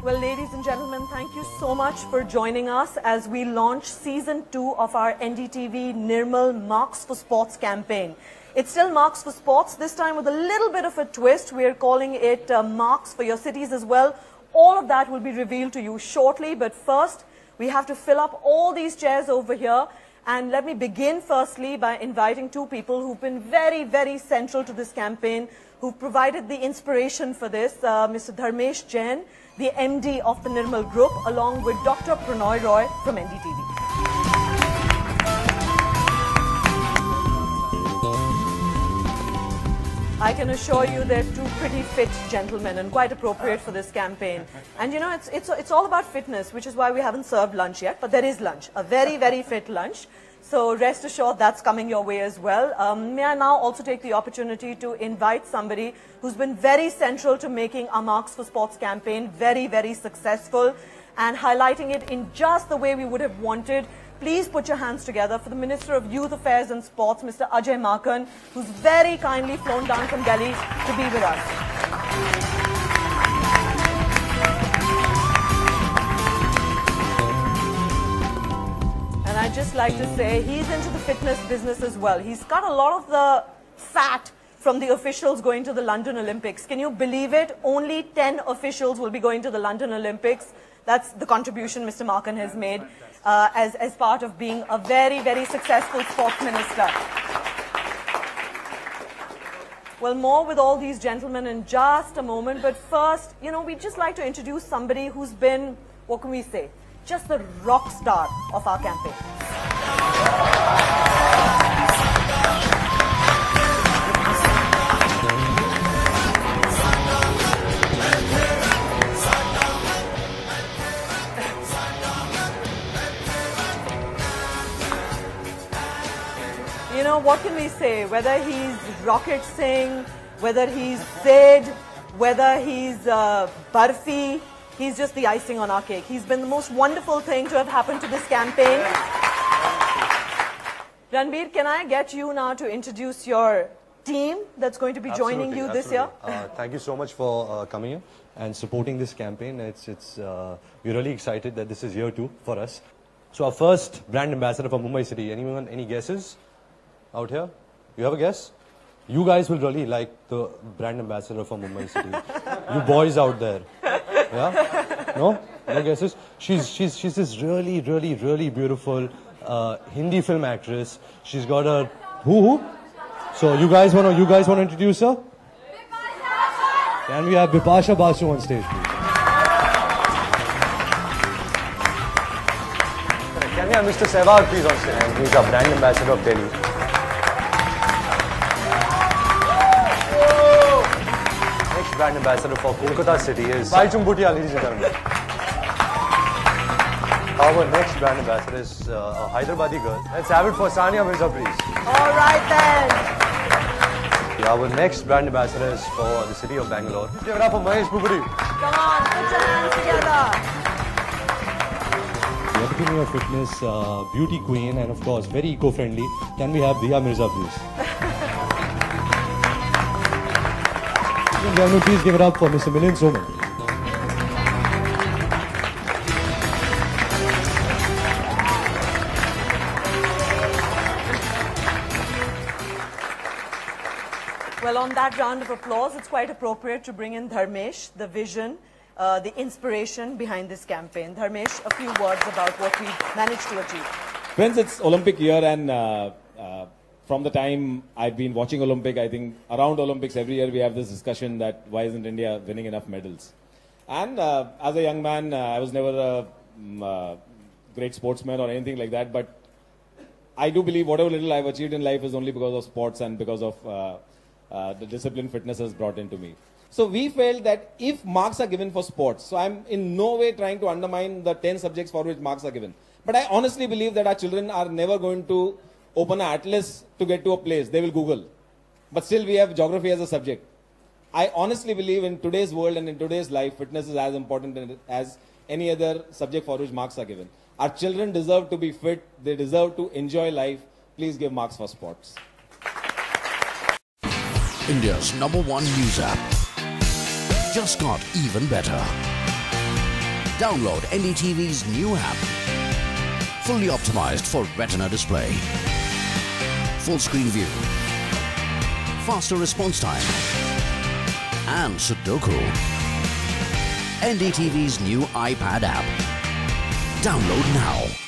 Well, ladies and gentlemen, thank you so much for joining us as we launch Season 2 of our NDTV Nirmal Marks for Sports campaign. It's still Marks for Sports, this time with a little bit of a twist. We're calling it Marks for your cities as well. All of that will be revealed to you shortly, but first, we have to fill up all these chairs over here. And let me begin firstly by inviting two people who've been very, very central to this campaign, who've provided the inspiration for this, Mr. Dharmesh Jain, the MD of the Nirmal Group, along with Dr. Pranoy Roy from NDTV. I can assure you they're two pretty fit gentlemen and quite appropriate for this campaign. And you know, it's all about fitness, which is why we haven't served lunch yet, but there is lunch, a very, very fit lunch. So rest assured that's coming your way as well. May I now also take the opportunity to invite somebody who's been very central to making our Marks for Sports campaign very, very successful and highlighting it in just the way we would have wanted. Please put your hands together for the Minister of Youth Affairs and Sports, Mr. Ajay Maken, who's very kindly flown down from Delhi to be with us. And I'd just like to say he's into the fitness business as well. He's got a lot of the fat from the officials going to the London Olympics. Can you believe it? Only 10 officials will be going to the London Olympics. That's the contribution Mr. Maken has made as part of being a very, very successful sports minister. Well, more with all these gentlemen in just a moment. But first, you know, we'd just like to introduce somebody who's been, what can we say, just the rock star of our campaign. You know, what can we say? Whether he's Rocket Singh, whether he's Sid, whether he's Barfi, he's just the icing on our cake. He's been the most wonderful thing to have happened to this campaign. Ranbir, can I get you now to introduce your team that's going to be joining you this year? Thank you so much for coming here and supporting this campaign. We're really excited that this is year 2 for us. So our first brand ambassador for Mumbai City. Anyone, any guesses out here? You have a guess? You guys will really like the brand ambassador for Mumbai City. You boys out there. Yeah? No? No guesses? She's this really, really, really beautiful Hindi film actress. She's got a who? So you guys wanna introduce her? Can we have Bipasha Basu on stage, please? Can we have Mr. Sehwag please on stage? And he's our brand ambassador of Delhi. Next brand ambassador for Kolkata City is Bhai Chumbutia, ladies and gentlemen. Our next brand ambassador is a Hyderabadi girl. Let's have it for Sania Mirza, please. All right then. Our next brand ambassador is for the city of Bangalore. Give it up for Mahesh Bubudi. Come on, put your hands together. The epitome of fitness, beauty queen, and of course very eco-friendly. Can we have Diya Mirza, please? Ladies and gentlemen, please give it up for Mr. Milind Soman. Well, on that round of applause, it's quite appropriate to bring in Dharmesh, the vision, the inspiration behind this campaign. Dharmesh, a few words about what we managed to achieve. Friends, it's Olympic year, and from the time I've been watching Olympic, I think around Olympics every year we have this discussion that why isn't India winning enough medals? And as a young man, I was never a great sportsman or anything like that, but I do believe whatever little I've achieved in life is only because of sports and because of the discipline fitness has brought into me. So we felt that if marks are given for sports, so I'm in no way trying to undermine the 10 subjects for which marks are given. But I honestly believe that our children are never going to open an atlas to get to a place. They will Google. But still we have geography as a subject. I honestly believe in today's world and in today's life, fitness is as important as any other subject for which marks are given. Our children deserve to be fit. They deserve to enjoy life. Please give marks for sports. India's #1 news app just got even better. Download NDTV's new app. Fully optimized for retina display. Full screen view. Faster response time. And Sudoku. NDTV's new iPad app. Download now.